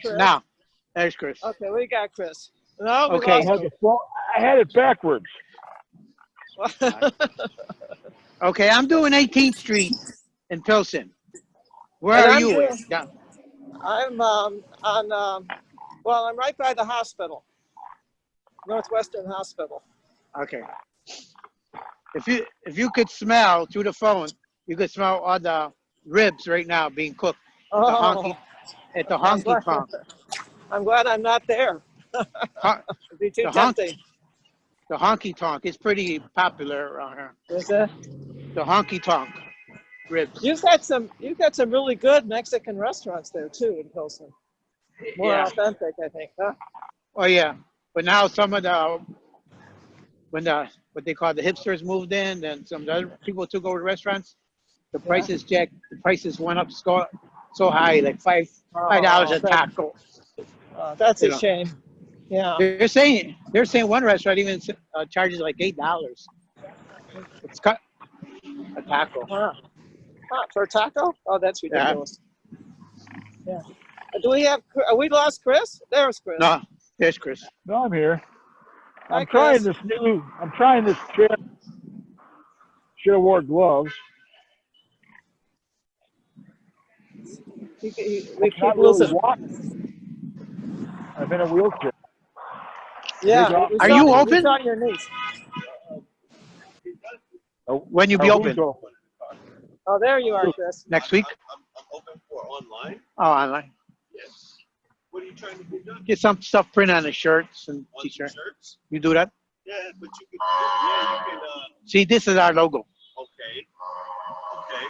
Chris? Now, there's Chris. Okay, we got Chris. No, we Okay. lost him. I had it backwards. Okay, I'm doing 18th Street in Pilsen. Where And are I'm you? doing- Yeah. I'm well, I'm right by the hospital, Northwestern Hospital. Okay. If you could smell through the phone, you could smell all the ribs right now being cooked Oh, at the honky tonk. I'm glad I'm not there. It'd be too tempting. The honky tonk is pretty popular around here. Is it? The honky tonk ribs. You've got some really good Mexican restaurants there too in Pilsen. More authentic, I think, huh? Oh yeah, but now some of what they call the hipsters moved in, and some of the other people took over the restaurants. The prices went up so high, like $5 a taco. That's a shame. Yeah. They're saying one restaurant even charges like $8. It's cut a taco. For a taco? Oh, that's ridiculous. Yeah. We lost Chris? There's Chris. No, there's Chris. No, I'm here. Hi, I'm trying Chris. this chair. Should have wore gloves. We It's keep not really losing. walking. I'm in a wheelchair. Yeah. Are you open? We saw your niece. When you be open? Oh, there you are, Chris. Next week? I'm open for online. Oh, online. Yes. What are you trying to get done? Get some stuff printed on the shirts and On t-shirts. shirts? You do that? Yeah, but you can. Yeah, you can. See, this is our logo. Okay. Okay.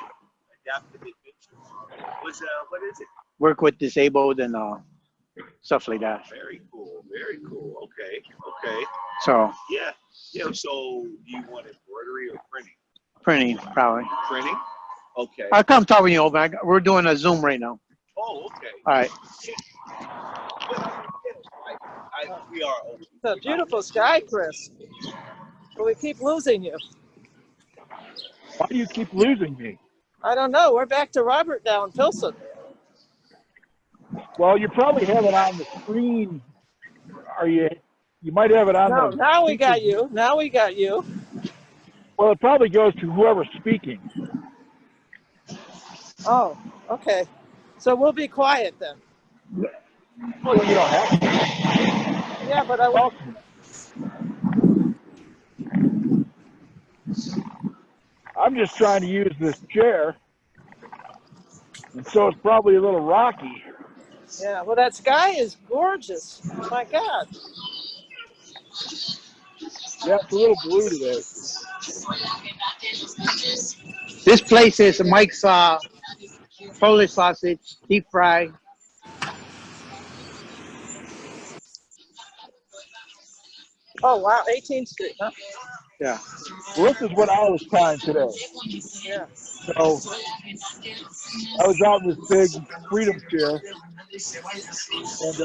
Adaptive adventures. What is it? Work with disabled and stuff like that. Very cool. Very cool. Okay. Okay. So Yeah. Yeah. So, do you want embroidery or printing? printing probably. Printing. Okay. I'll come talk with you over. We're doing a Zoom right now. Oh, okay. All right. We are open. It's a beautiful sky, Chris. But we keep losing you. Why do you keep losing me? I don't know. We're back to Robert now in Pilsen. Well, you probably have it on the screen. You might have it on No, the. now we got you. Now we got you. Well, it probably goes to whoever's speaking. Oh, okay. So we'll be quiet then. Well, you don't have to. Yeah, but I will. I'm just trying to use this chair, and so it's probably a little rocky. Yeah, well, that sky is gorgeous. My God. Yeah, it's a little blue today. This place is Mike's Polish sausage, deep fry. Oh, wow. 18th Street, huh? Yeah. Well, this is what I was trying today. Yeah. So I was out in this big freedom chair, and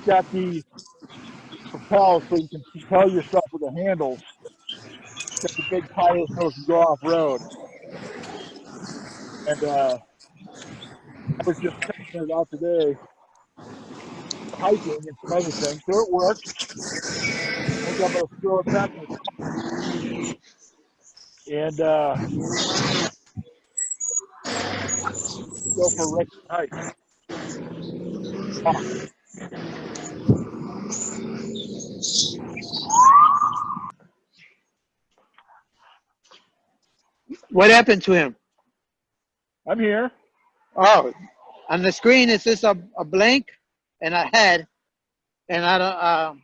got these propels so you can propel yourself with the handles. Got the big tires so it can go off road. And I was just testing it out today, hiking and some other things, so it worked. I think I'm going to throw it back and go for a regular hike. What happened to him? I'm here. Oh, on the screen it's just a blank and a head, and I don't.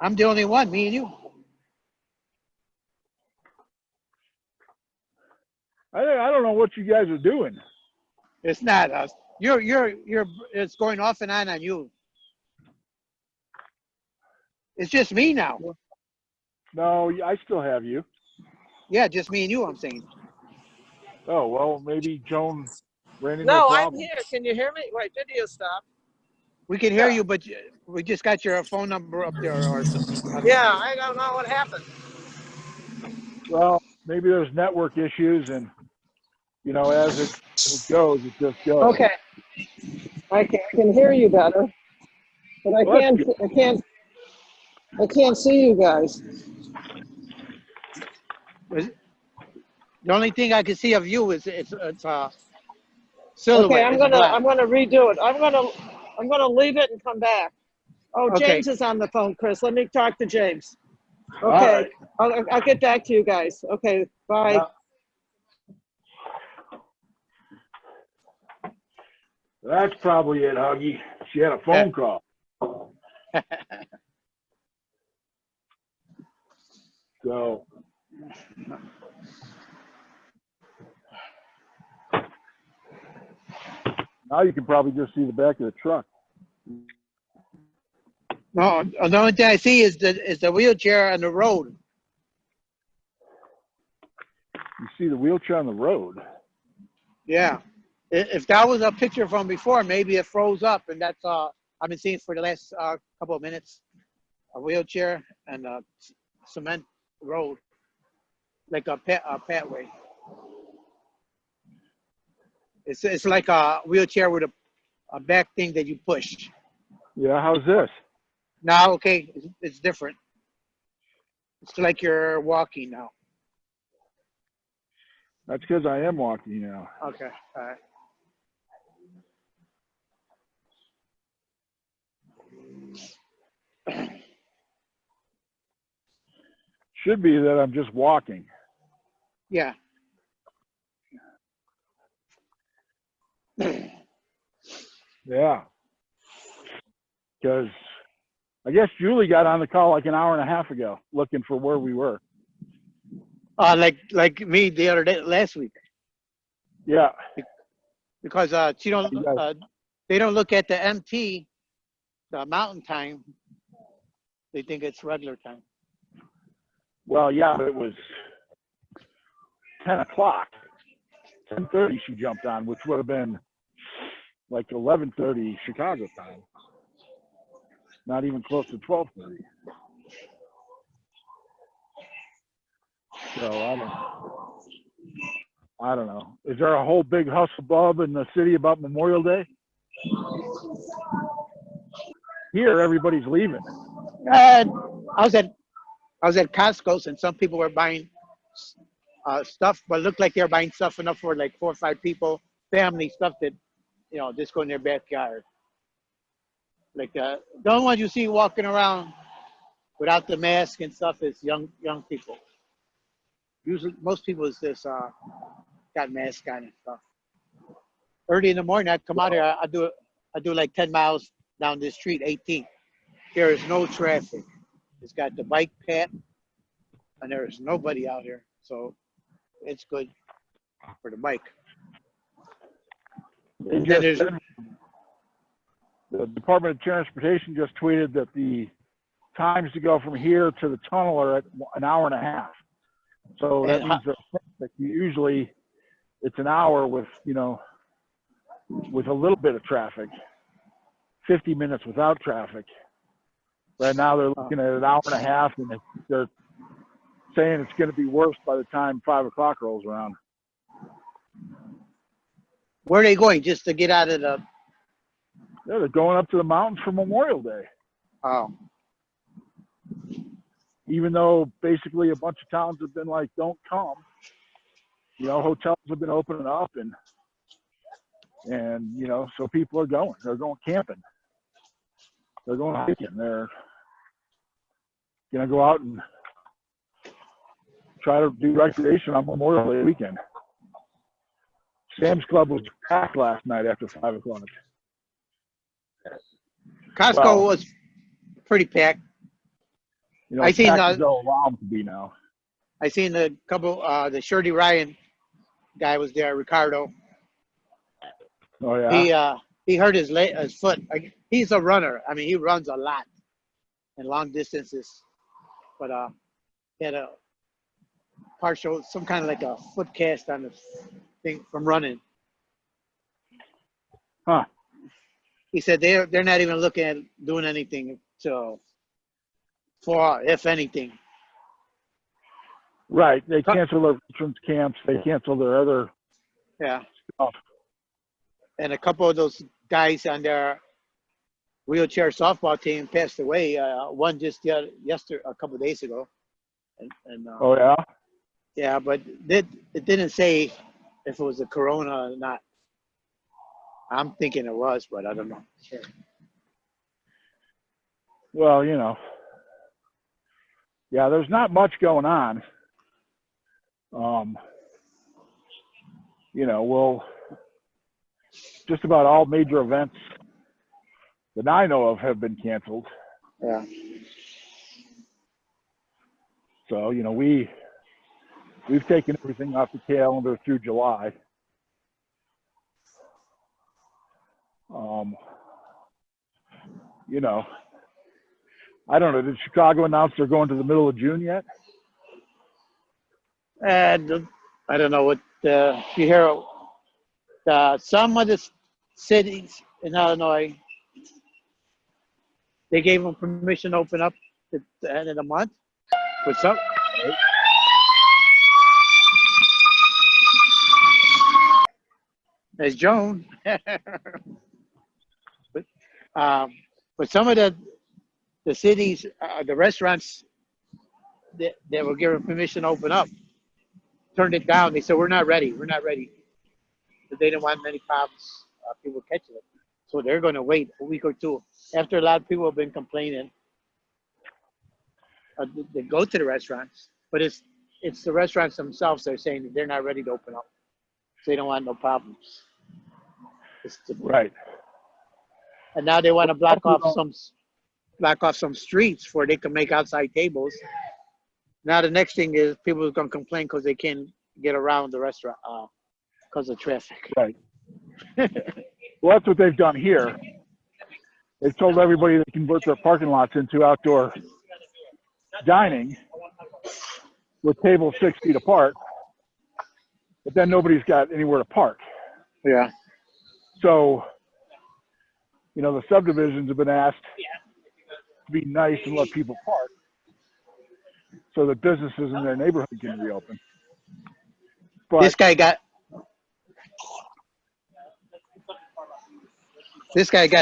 I'm the only one, me and you. I don't know what you guys are doing. It's not us. You're. It's going off and on you. It's just me now. No, I still have you. Yeah, just me and you. I'm saying. Oh, well, maybe Joan ran into a No, I'm problem. here. Can you hear me? Wait, video stop. We can hear you, but we just got your phone number up there or something. Yeah, I don't know what happened. Well, maybe there's network issues, and you know, as it goes, it just goes. Okay, I can hear you better, but I Well, that's can't good. I can't I can't see you guys. The only thing I can see of you is it's Okay, silhouette. It's black. I'm gonna redo it. I'm gonna leave it and come back. Oh, Okay. James is on the phone, Chris. Let me talk to James. All Okay, right. I'll get back to you guys. Okay, bye. Yeah. That's probably it, Huggy. She had a phone call. So now you can probably just see the back of the truck. No, the only thing I see is the wheelchair on the road. You see the wheelchair on the road. Yeah. If that was a picture from before, maybe it froze up, and that's I've been seeing for the last couple of minutes. A wheelchair and a cement road, like a pathway. It's like a wheelchair with a back thing that you push. Yeah, how's this? Now, okay, it's different. It's like you're walking now. That's because I am walking now. Okay, all right. Should be that I'm just walking. Yeah. Yeah. Because I guess Julie got on the call like an hour and a half ago looking for where we were. Like me the other day, last week, Yeah. because she don't You guys, they don't look at the MT, the mountain time. They think it's regular time. well, yeah, but it was 10 o'clock. 10:30 she jumped on, which would have been like 11:30 Chicago time. Not even close to 12:30. So I don't know. Is there a whole big hustle bub in the city about Memorial Day? Here, everybody's leaving. I was at Costco's, and some people were buying stuff, but it looked like they were buying stuff enough for like 4 or 5 people, family stuff that just go in their backyard. Like the only ones you see walking around without the mask and stuff is young people. Usually, most people is just got masks on and stuff. Early in the morning, I'd come out here. I do like 10 miles down this street, 18. There is no traffic. It's got the bike path, and there is nobody out here, so it's good for the bike. They just said, the Department of Transportation just tweeted that the times to go from here to the tunnel are at an hour and a half. So that means that usually it's an hour with a little bit of traffic, 50 minutes without traffic. Right now they're looking at an hour and a half, and they're saying it's going to be worse by the time 5 o'clock rolls around. Where are they going? Just to get out of the? Yeah, they're going up to the mountains for Memorial Day. Oh. Even though basically a bunch of towns have been like, don't come. Hotels have been opening up, and so people are going. They're going camping. They're going hiking. They're going to go out and try to do recreation on Memorial Day weekend. Sam's Club was packed last night after 5 o'clock. Costco was pretty packed. I seen they'll allow them to be now. I seen the couple. The Shirley Ryan guy was there, Ricardo. Oh yeah. He hurt his foot. He's a runner. I mean, he runs a lot in long distances, but he had a partial, some kind of like a foot cast on his thing from running. Huh. He said they're not even looking at doing anything for if anything. Right. They cancel their veterans camps. They cancel their other Yeah. Oh, And a couple of those guys on their wheelchair softball team passed away. One just yesterday, a couple of days ago. And oh yeah. yeah, but it didn't say if it was a corona or not. I'm thinking it was, but I don't know. Sure. Well, yeah, there's not much going on. We'll just about all major events that I know of have been canceled. Yeah. So, we've taken everything off the calendar through July. I don't know. Did Chicago announce they're going to the middle of June yet? And I don't know what you hear. Some of the cities in Illinois, they gave them permission to open up at the end of the month. But some. There's Joan. But some of the cities, the restaurants that were given permission to open up, turned it down. They said, we're not ready. We're not ready. But they didn't want many problems, people catching it. So they're going to wait a week or two. After a lot of people have been complaining, they go to the restaurants. But it's the restaurants themselves that are saying that they're not ready to open up. So they don't want no problems. Right. And now they want to block off some streets where they can make outside tables. Now the next thing is people are going to complain because they can't get around the restaurant because of traffic. Right. Well, that's what they've done here. They've told everybody to convert their parking lots into outdoor dining with tables 6 feet apart, but then nobody's got anywhere to park. Yeah. So, the subdivisions have been asked to be nice and let people park so that businesses in their neighborhood can reopen. But This guy got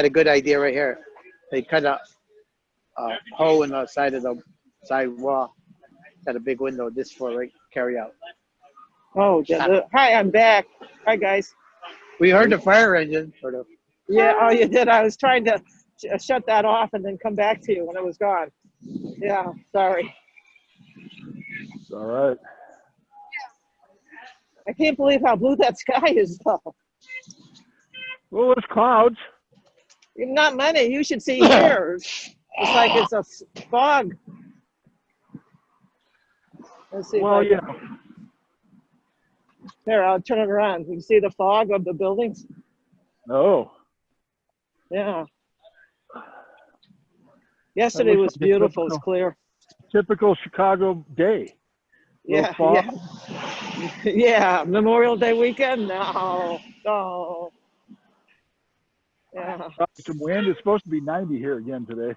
a good idea right here. They cut a hole in the side of the side wall. Got a big window this for carry out. Oh, hi, I'm back. Hi, guys. We heard the fire engine. Yeah, oh, you did. I was trying to shut that off and then come back to you when it was gone. Yeah, sorry. it's all right. I can't believe how blue that sky is, though. Well, there's clouds. Not many. You should see here. It's like it's a fog. Let's see. Well, There, I'll turn it around. You can see the fog of the buildings. Oh. Yeah. Yesterday was beautiful. It's clear. Typical Chicago day. Yeah. Yeah. Memorial Day weekend? No. Yeah. Some wind. It's supposed to be 90 here again today.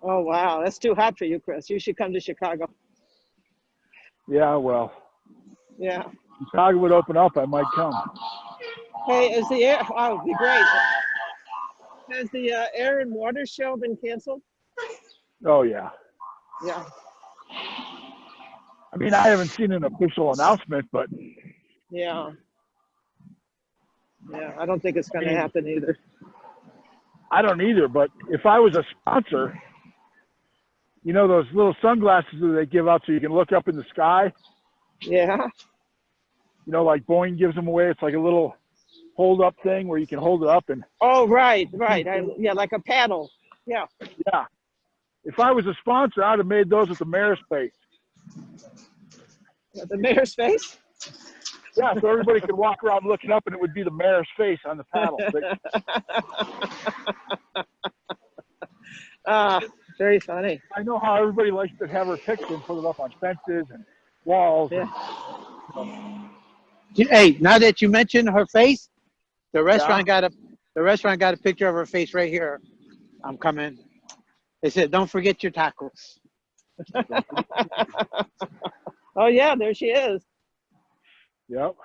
Oh, wow. That's too hot for you, Chris. You should come to Chicago. Yeah, well. Yeah. If Chicago would open up, I might come. Hey, is the air? Oh, it'd be great. Has the air and water show been canceled? Oh, yeah. Yeah. I mean, I haven't seen an official announcement, but. Yeah. Yeah, I don't think it's going to happen either. I don't either, but if I was a sponsor, those little sunglasses that they give out so you can look up in the sky? Yeah. Like Boeing gives them away. It's like a little hold-up thing where you can hold it up and. Oh, right. Yeah, like a paddle. Yeah. Yeah. If I was a sponsor, I'd have made those at the mayor's face. The mayor's face? Yeah, so everybody could walk around looking up and it would be the mayor's face on the paddle. Very funny. I know how everybody likes to have her picture and put it up on fences and walls. Yeah. Hey, now that you mentioned her face, the restaurant got a picture of her face right here. I'm coming. They said, "Don't forget your tacos." Oh yeah, there she is. Yep.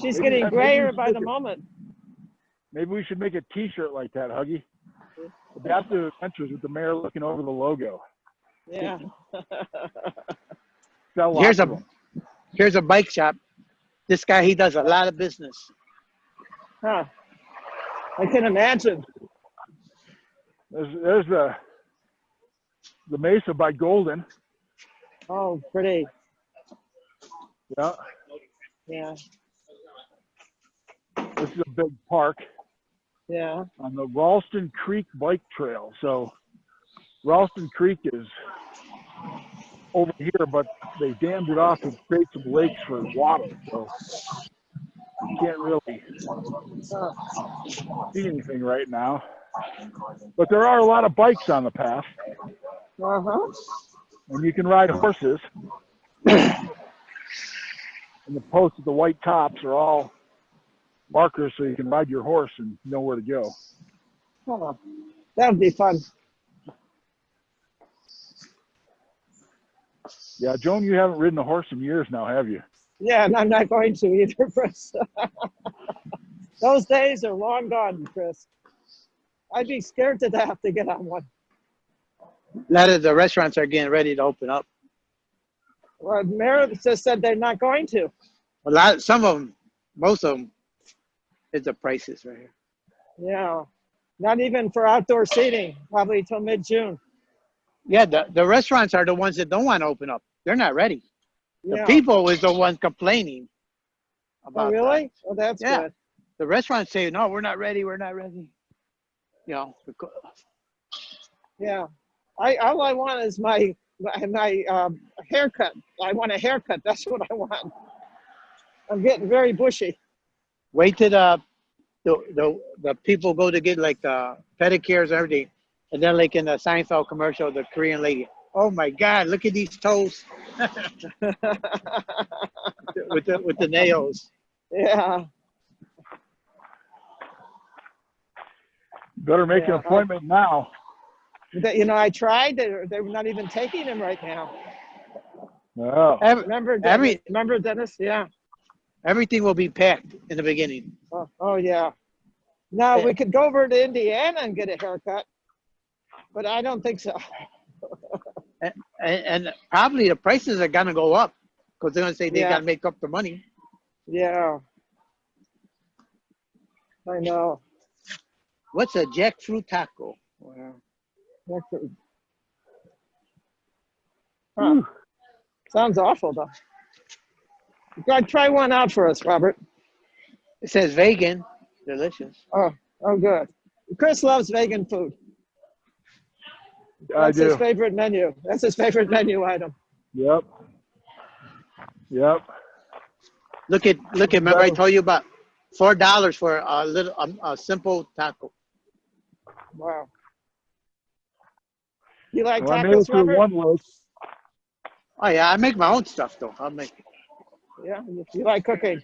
She's Maybe getting that- maybe we grayer should by make the it- moment. Maybe we should make a T-shirt like that, Huggy. Adaptive Adventures with the mayor looking over the logo. Yeah. Sell lots of them. Here's a bike shop. This guy, he does a lot of business. Huh. I can imagine. There's the Mesa by Golden. Oh, pretty. Yeah, Yeah. this is a big park Yeah. on the Ralston Creek Bike Trail. So Ralston Creek is over here, but they dammed it off to create some lakes for water. So you can't really see anything right now. But there are a lot of bikes on the path, Uh-huh. and you can ride horses. And the posts with the white tops are all markers so you can ride your horse and know where to go. Huh. That would be fun. Yeah, Joan, you haven't ridden a horse in years now, have you? Yeah, and I'm not going to either, Chris. Those days are long gone, Chris. I'd be scared to death to get on one. A lot of the restaurants are getting ready to open up. Well, Meredith just said they're not going to. Some of them, most of them, is the prices right here. Yeah. Not even for outdoor seating, probably till mid-June. Yeah, the restaurants are the ones that don't want to open up. They're not ready. The Yeah. people is the ones complaining about Oh, that. really? Well, that's Yeah. good. The restaurants say, no, we're not ready. We're not ready. You know, Yeah. All I want is my haircut. I want a haircut. That's what I want. I'm getting very bushy. wait till the people go to get like pedicures and everything. And then like in the Seinfeld commercial, the Korean lady, oh my God, look at these toes with the nails. Yeah. Better make an Yeah, appointment now. You know, I tried. They were not even taking him right now. Oh. Remember, Dennis? Remember, Dennis? Yeah. Everything will be packed in the beginning. Oh, yeah. Now, we could go over to Indiana and get a haircut, but I don't think so. And probably the prices are going to go up because they're going to say they Yeah. got to make up the money. Yeah. I know. What's a jackfruit taco? Huh. Sounds awful, though. You gotta try one out for us, Robert. It says vegan. Delicious. Oh, good. Chris loves vegan food. I That's his do. favorite menu. That's his favorite menu item. Yep. Look at. Remember I told you about $4 for a simple taco. Wow. You like Well, I made it tacos, through Robert? one loaf. Oh yeah, I make my own stuff though. Yeah, you like cooking.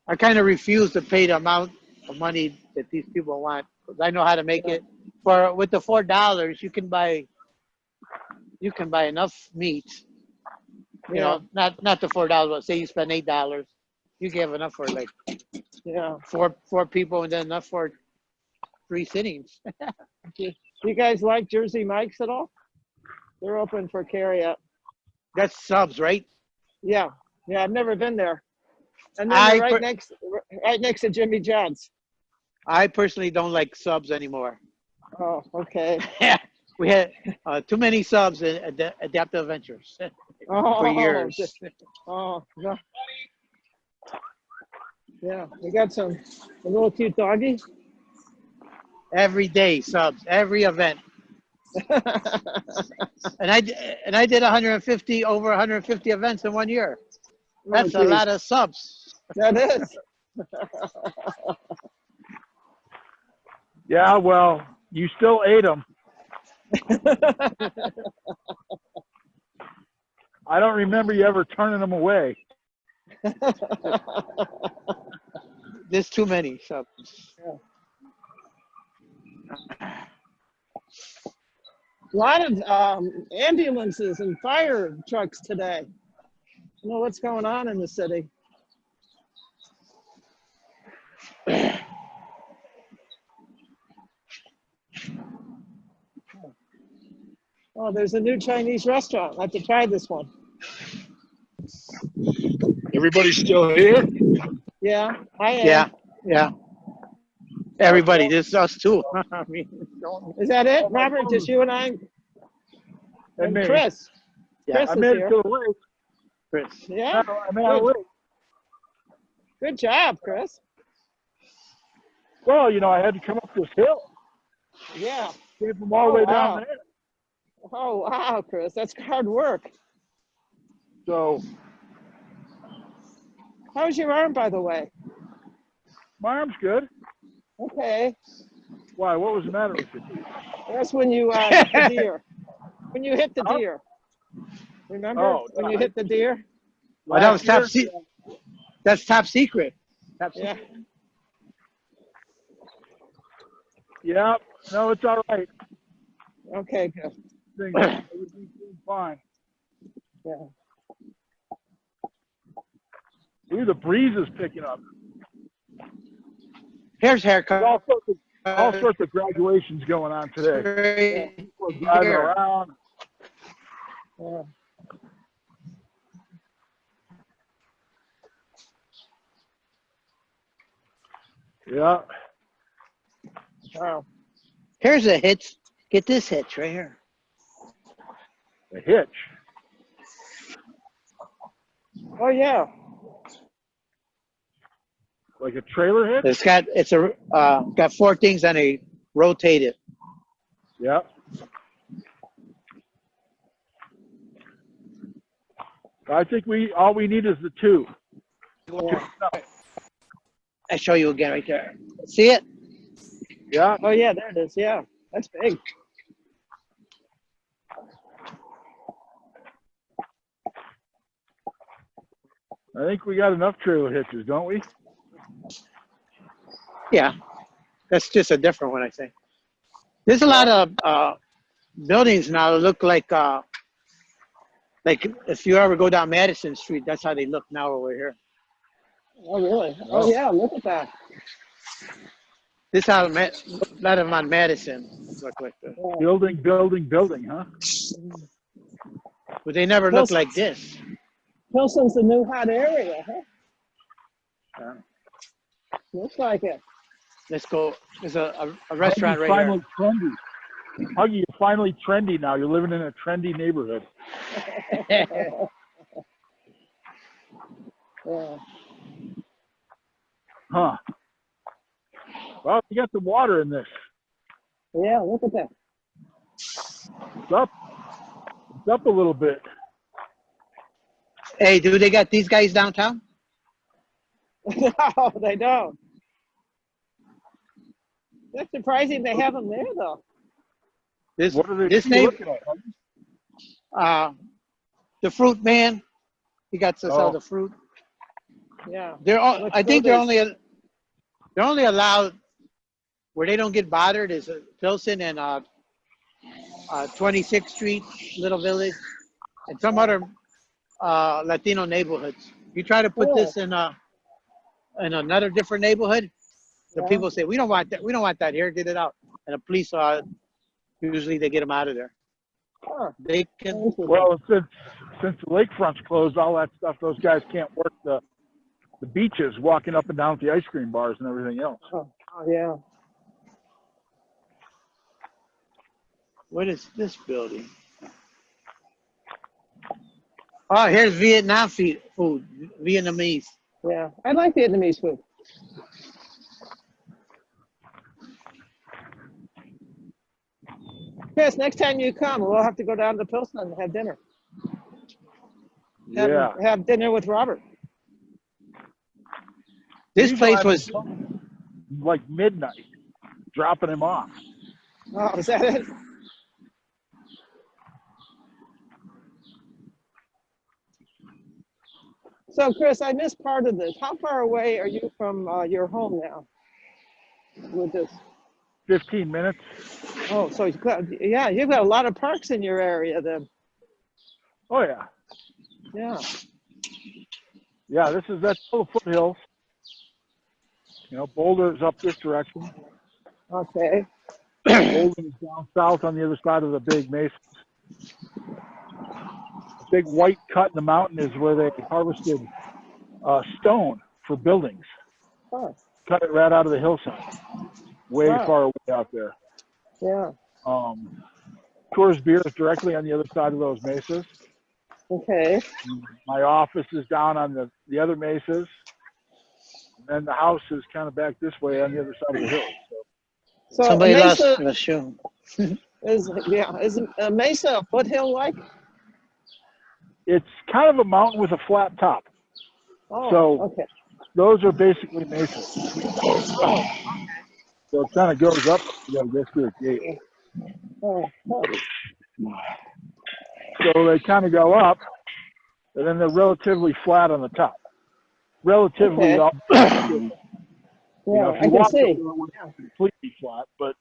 I kind of refuse to pay the amount of money that these people want because I know how to make it. With the $4, you can buy enough meat. You know, not the $4, but say you spend $8, you can have enough for like four people and then enough for 3 sittings. Do you guys like Jersey Mike's at all? They're open for carryout. That's subs, right? Yeah, I've never been there. And then they're right next to Jimmy John's. I personally don't like subs anymore. Oh, okay. We had too many subs in Adaptive Adventures for years. Oh, no. Yeah, we got a little cute doggy. Every day subs, every event. and I did over 150 events in 1 year. That's a lot of subs. That is. Yeah, well, you still ate them. I don't remember you ever turning them away. There's too many subs. A lot of ambulances and fire trucks today. I don't know what's going on in the city. Oh, there's a new Chinese restaurant. I have to try this one. Everybody's still here? Yeah, I am. Yeah, yeah. Everybody, this is us too. I mean, Is that it, Robert? Just you and I and me. Chris. Yeah. Chris I is made it here. to the lake. Chris. Yeah. I made it lake. Good job, Chris. Well, you know, I had to come up this hill. Yeah. Came from all the way down wow. there. Oh wow, Chris, that's hard work. So How's your arm, by the way? my arm's good. Okay. Why? What was the matter with you? That's when you hit the deer. When you hit the Huh? deer. Remember Oh, when you hit the deer? Oh, that was top Last year? That's top secret. Top Yeah. secret. Yeah. No, it's all right. Okay, good. Everything's doing fine. Yeah. Ooh, the breeze is picking up. Here's There's haircut. all sorts of graduations going on today. People are driving Here. around. Yeah. Yeah. Wow. Here's a hitch. Get this hitch right here. A hitch. Oh yeah. Like a trailer hitch? It's got four things and they rotate it. Yeah. I think all we need is the two. Yeah. I show you again right there. See it? Yeah. Oh yeah, there it is. Yeah. That's big. I think we got enough trailer hitches, don't we? Yeah. That's just a different one, I think. There's a lot of buildings now that look like if you ever go down Madison Street, that's how they look now over here. Oh really? Oh yeah, look at that. This how a lot of them on Madison look like this. Yeah. Building, huh? But they never look like this. Pilsen's the new hot area, huh? Yeah. Looks like it. Let's go. There's a restaurant right finally here. trendy. Huggy, you're finally trendy now. You're living in a trendy neighborhood. Yeah. Huh. Well, you got the water in this. Yeah, look at that. It's up. It's up a little bit. Hey, do they got these guys downtown? No, they don't. That's surprising they have them there, though. This What are they this name, looking at, Huggy? the fruit man. He got to sell the fruit. Yeah. I think they're only allowed where they don't get bothered is Pilsen and 26th Street, Little Village, and some other Latino neighborhoods. You try to put this in another different neighborhood, the people say we don't want that. We don't want that here. Get it out. And the police usually they get them out of there. Huh. They can. Well, since the lakefront's closed, all that stuff, those guys can't work the beaches, walking up and down to the ice cream bars and everything else. Oh, yeah. What is this building? Oh, here's Vietnam food, Vietnamese. Yeah. I like Vietnamese food. Chris, next time you come, we'll have to go down to Pilsen and have dinner. Have dinner with Robert. This place was like midnight, dropping him off. Oh, is that it? So, Chris, I missed part of this. How far away are you from your home now with this? 15 minutes. Oh, so you've got a lot of parks in your area then. Oh, yeah. Yeah. Yeah, that's full of foothills. You know, Boulder is up this direction. Okay. Golden is down south on the other side of the big mesa. The big white cut in the mountain is where they harvested stone for buildings. Huh. Cut it right out of the hillside, way Wow. far away out there. Yeah. Coors Beer is directly on the other side of those mesas. Okay. My office is down on the other mesas. And then the house is kind of back this way on the other side of the hill. So Somebody a lost mesa the shoe. is a mesa a foothill like? It's kind of a mountain with a flat top. Oh, So okay. those are basically mesas. Oh, So it kind of goes up. You got to go through a gate. oh, oh. So they kind of go up, and then they're relatively flat on the top. Relatively Okay. up. You know, Yeah, if I you can walk up see. there, it would be completely flat, but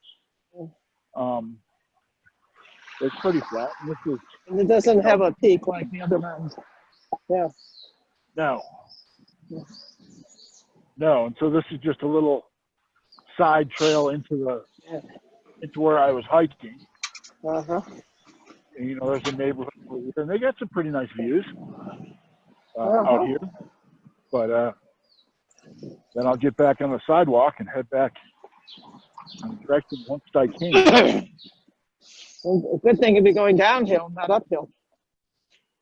it's pretty flat. And this is And it doesn't have a peak like the other mountains. Yeah. no, and so this is just a little side trail into where I was hiking. Uh-huh. And, you know, there's a neighborhood over here, and they got some pretty nice views Uh-huh. out here. But then I'll get back on the sidewalk and head back in the direction once I came. Well, a good thing it'd be going downhill, not uphill.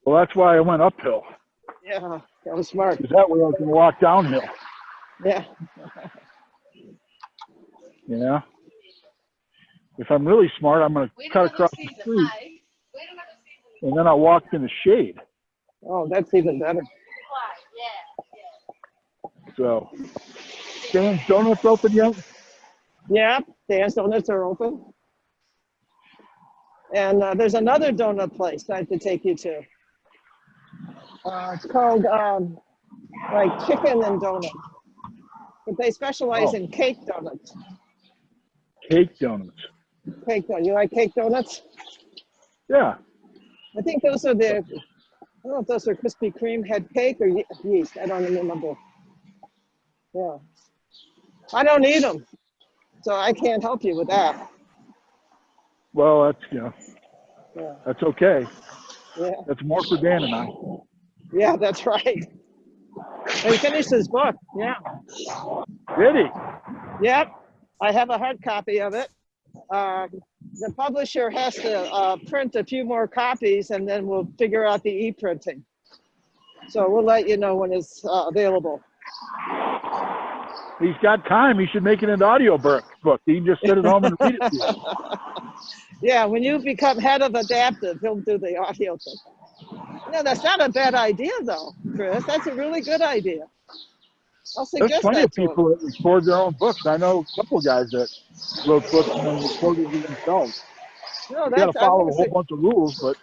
Well, that's why I went uphill, Yeah, that was smart. because that way I can walk downhill. Yeah. You know, if I'm really smart, I'm going to cut across the street, and then I'll walk in the shade. Oh, that's even better. So, Dan's Donuts open yet? Yeah, Dan's Donuts are open. And there's another donut place I have to take you to. It's called like Chicken and Donuts. But they specialize in cake donuts. Cake donuts. Cake donuts. You like cake donuts? Yeah. I think those are I don't know if those are Krispy Kreme head cake or yeast. I don't remember. Yeah. I don't eat them, so I can't help you with that. Well, that's, Yeah. that's okay. Yeah. That's more for Dan and I. Yeah, that's right. He finished his book. Yeah. Did he? Yep. I have a hard copy of it. The publisher has to print a few more copies, and then we'll figure out the e-printing. So we'll let you know when it's available. He's got time. He should make it an audio book. He can just sit at home and read it to you. Yeah, when you become head of adaptive, he'll do the audio thing. No, that's not a bad idea, though, Chris. That's a really good idea. I'll There's suggest plenty that of to him. people that record their own books. I know a couple of guys that wrote books and then recorded it themselves. No, You got to that's follow a whole bunch of rules, but,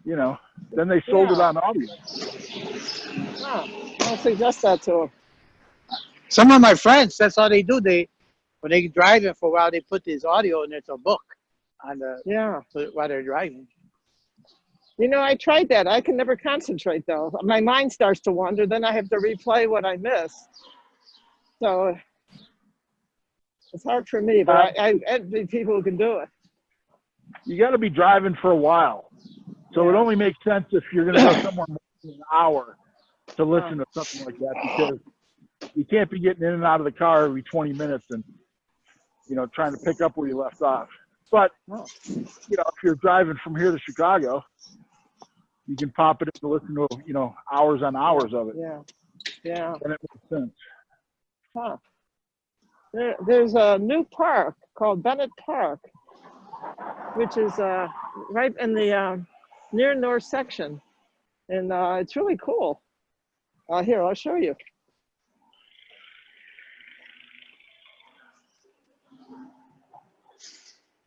you know, then they sold it on audio. I'll suggest that to him. Some of my friends, that's how they do. When they driving for a while, they put this audio and it's a book on while they're driving. You know, I tried that. I can never concentrate, though. My mind starts to wander. Then I have to replay what I missed. So it's hard for me, but I envy people who can do it. You got to be driving for a while. So it only makes sense if you're going to go somewhere more than an hour to listen to something like that, because you can't be getting in and out of the car every 20 minutes and, you know, trying to pick up where you left off. But, you know, if you're driving from here to Chicago, you can pop it in to listen to, you know, hours on hours of it. Yeah. And it makes sense. Huh. There's a new park called Bennett Park, which is right in the near north section. And it's really cool. Here, I'll show you.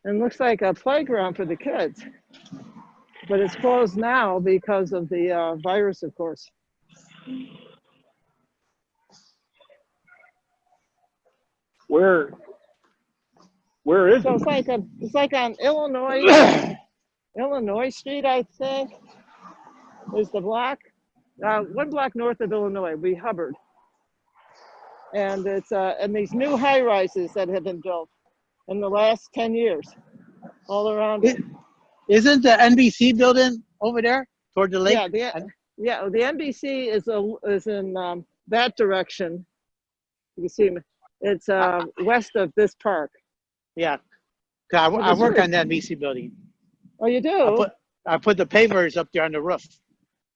And looks like a playground for the kids. But it's closed now because of the virus, of course. Where is So it? it's like on Illinois Street, I think, is the block. 1 block north of Illinois, Hubbard. and it's and these new high rises that have been built in the last 10 years, all around it. Isn't the NBC building over there toward the lake? Yeah, the NBC is in that direction. You can see it's west of this park. Yeah, 'cause I work on the NBC building. Oh, you do? I put the pavers up there on the roof.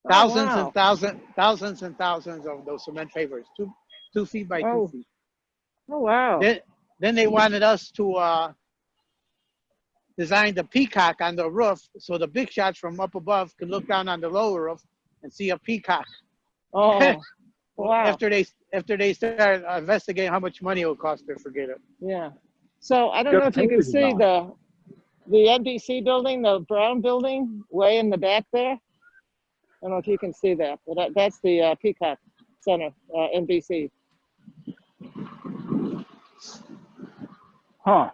Oh, Thousands wow. and thousands of those cement pavers, 2 feet by 2 feet. Oh, wow. Then they wanted us to design the peacock on the roof, so the big shots from up above could look down on the lower roof and see a peacock. Oh, wow. After they start investigating how much money it will cost to forget it. Yeah. So I don't know if you can see the NBC building, the brown building, way in the back there. I don't know if you can see that, but that's the Peacock Center, NBC. Huh.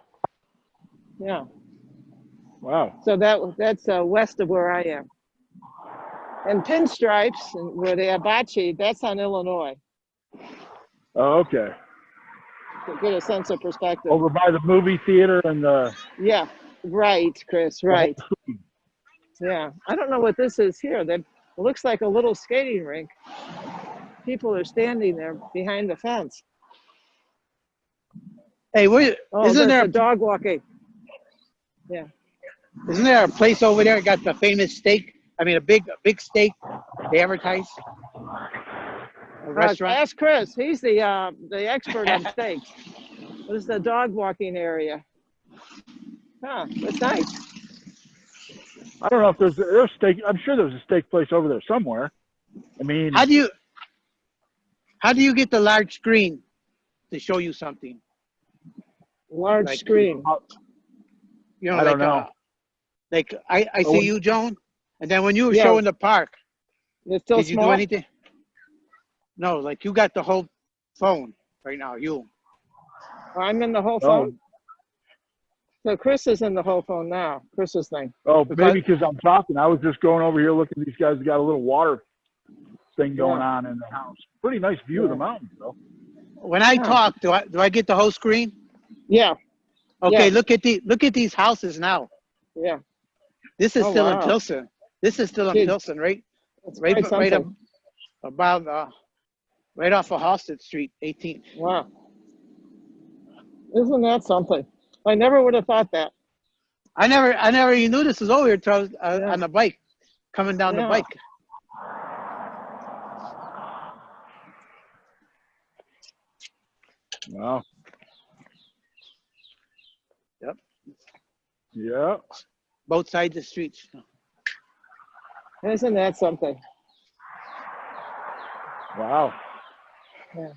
Yeah. Wow. So that's west of where I am. And Pinstripes, where they have bocce, that's on Illinois. Oh, okay. To get a sense of perspective. Over by the movie theater and the. Yeah. Right, Chris. Right. Yeah. I don't know what this is here. It looks like a little skating rink. People are standing there behind the fence. Hey, Isn't there a dog walking? Yeah. Isn't there a place over there that got the famous steak? I mean, a big steak they advertise. A restaurant. Ask Chris. He's the expert on steaks. This is the dog walking area. Huh. That's nice. I don't know if there's steak. I'm sure there's a steak place over there somewhere. I mean, how do you get the large screen to show you something? Large screen. You know, I don't know. Like I see you, Joan, and then when you were showing the park, it's still did you do anything? No, like you got the whole phone right now. I'm in the whole phone. So Chris is in the whole phone now. Chris's thing. Oh, maybe because I'm talking. I was just going over here looking. These guys got a little water thing going on in the house. Pretty nice view of the mountains, though. When I talk, do I get the whole screen? Yeah. Okay. Yeah. Look at these houses now. Yeah. This is still in Pilsen. This is still in Pilsen, right? Right up about right off of Halsted Street, 18th. Wow. Isn't that something? I never would have thought that. I never even knew this was over here until I was on the bike, coming down the bike. Wow. Yep. Yeah. Both sides of the streets. Isn't that something? Wow. Yeah.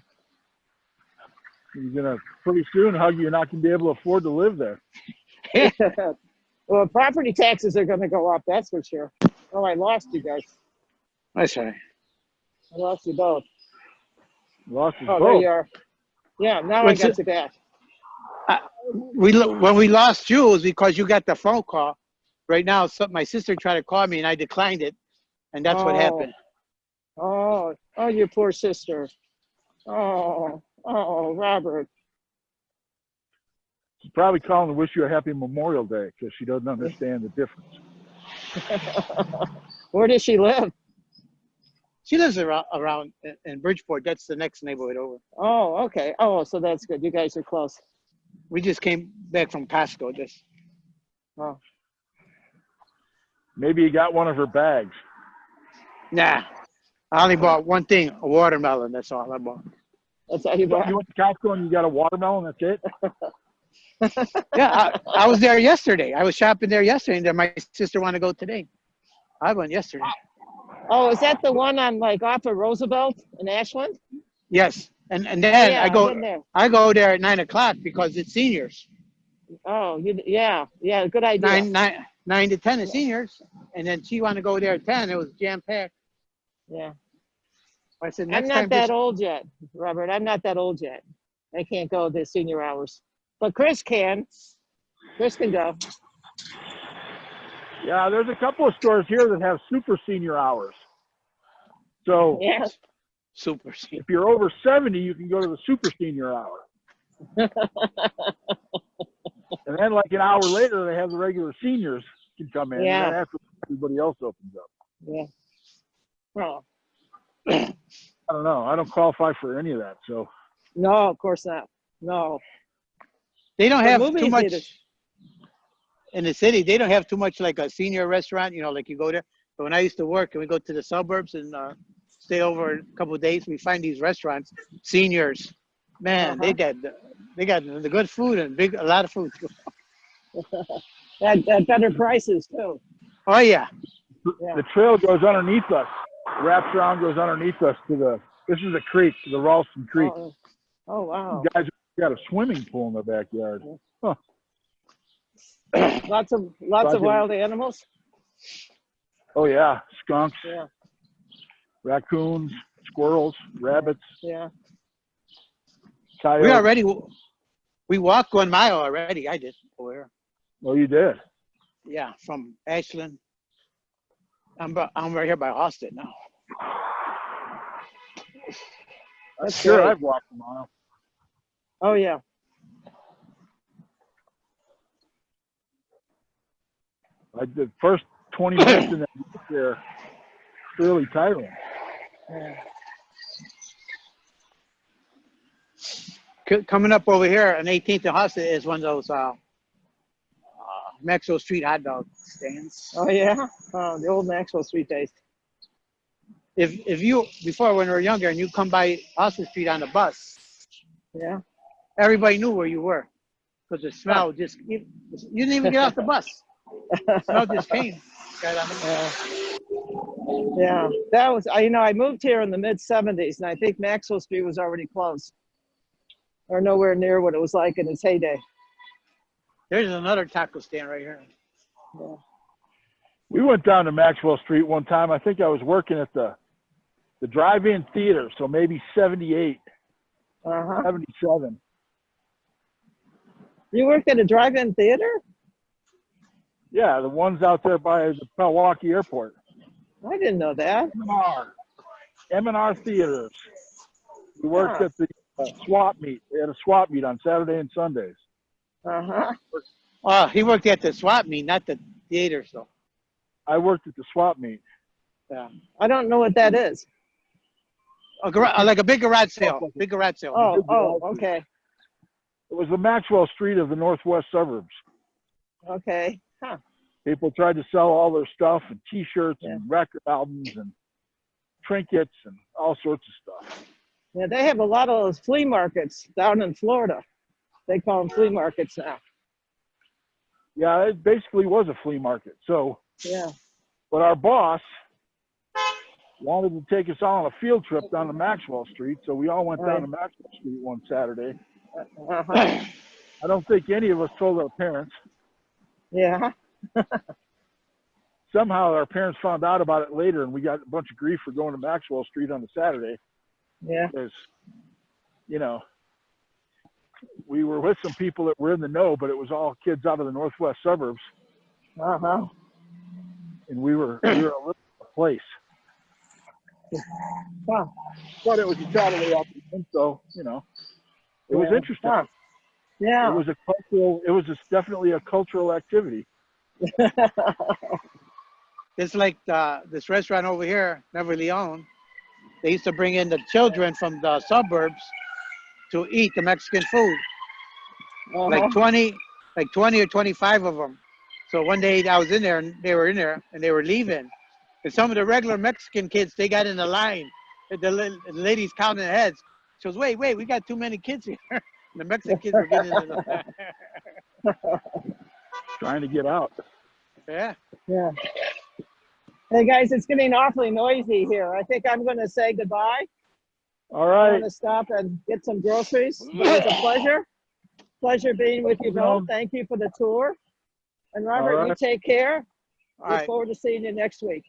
You're gonna pretty soon, Huggy, you're not gonna be able to afford to live there. Well, property taxes are gonna go up, that's for sure. Oh, I lost you guys. That's right. I lost you both. Lost us both. There you are. Yeah, now I got you back. When we lost you, it was because you got the phone call. Right now, my sister tried to call me and I declined it, and that's what happened. Oh, your poor sister. Oh, Robert. She's probably calling to wish you a happy Memorial Day because she doesn't understand the difference. Where does she live? She lives around in Bridgeport. That's the next neighborhood over. Oh, okay. Oh, so that's good. You guys are close. We just came back from Pasco. Oh. Maybe you got one of her bags. Nah. I only bought one thing, a watermelon. That's all I bought. That's all you bought? You went to Costco and you got a watermelon, that's it? Yeah, I was there yesterday. I was shopping there yesterday, and then my sister wanted to go today. I went yesterday. Oh, is that the one on off of Roosevelt in Ashland? Yes, and then I go there at 9 o'clock because it's seniors. Oh, yeah, good idea. 9 to 10 is seniors, and then she wanted to go there at 10. It was jam packed. Yeah. I said, I'm not that old yet, Robert. I'm not that old yet. I can't go the senior hours, but Chris can. Chris can go. Yeah, there's a couple of stores here that have super senior hours. So yeah. Super senior. If you're over 70, you can go to the super senior hour. And then like an hour later, they have the regular seniors can come in. Yeah. And then after everybody else opens up. Yeah. Oh, I don't know. I don't qualify for any of that. So no, of course not. No. They don't But have movie too much theaters. in the city. They don't have too much like a senior restaurant, like you go there. But when I used to work and we go to the suburbs and stay over a couple of days, we find these restaurants, seniors. Man, they got the good food and a lot of food. At better prices too. Oh yeah. Yeah. the trail goes underneath us, wraps around, goes underneath us this is a creek, the Ralston Creek. Oh wow. Guys got a swimming pool in their backyard. Huh. Lots of wild animals. Oh yeah, skunks, Yeah. raccoons, squirrels, rabbits, Yeah. coyotes. We walked 1 mile already. I did over here. Oh, you did? Yeah, from Ashland. I'm right here by Austin now. That's Sure, great. I've walked a mile. Oh yeah. I did first 20 minutes in that there, fairly tiring. Yeah. Coming up over here on 18th and Austin is one of those Maxwell Street hot dog stands. Oh yeah. Oh, the old Maxwell Street days. If you before when we were younger and you come by Austin Street on the bus, Yeah. everybody knew where you were because the smell you didn't even get off the bus. The smell just came. Right on the bus. Yeah. That was I moved here in the mid '70s, and I think Maxwell Street was already closed, or nowhere near what it was like in its heyday. There's another taco stand right here. Yeah. We went down to Maxwell Street one time. I think I was working at the drive-in theater, so maybe 78, 77. You worked at a drive-in theater? Yeah, the ones out there by the Milwaukee Airport. I didn't know that. M&R Theaters. We worked at the swap meet. They had a swap meet on Saturday and Sundays. He worked at the swap meet, not the theater. So I worked at the swap meet. yeah, I don't know what that is. like a big garage sale. Big garage sale. Oh, okay. It was the Maxwell Street of the northwest suburbs. Okay. Huh. People tried to sell all their stuff and T-shirts and record albums and trinkets and all sorts of stuff. Yeah, they have a lot of those flea markets down in Florida. They call them flea markets now. Yeah, it basically was a flea market. So, Yeah. but our boss wanted to take us all on a field trip down to Maxwell Street, so we all went down to Maxwell Street one Saturday. I don't think any of us told our parents. Yeah. Somehow our parents found out about it later, and we got a bunch of grief for going to Maxwell Street on a Saturday. Yeah. Because, we were with some people that were in the know, but it was all kids out of the northwest suburbs. And we were a little place. Wow. But it was a Saturday afternoon, so it was interesting. Yeah. It was definitely a cultural activity. It's like this restaurant over here, Never Leon. They used to bring in the children from the suburbs to eat the Mexican food. Like 20 or 25 of them. So one day I was in there and they were in there and they were leaving. And some of the regular Mexican kids, they got in the line. The ladies counting their heads. She goes, wait, we got too many kids here. And the Mexican kids were getting in the line. Trying to get out. Yeah. Yeah. Hey guys, it's getting awfully noisy here. I think I'm going to say goodbye. All I'm right. going to stop and get some groceries. It was a pleasure. Pleasure being with you both. Thank you for the tour. And Robert, you take care. Look forward to seeing you next week.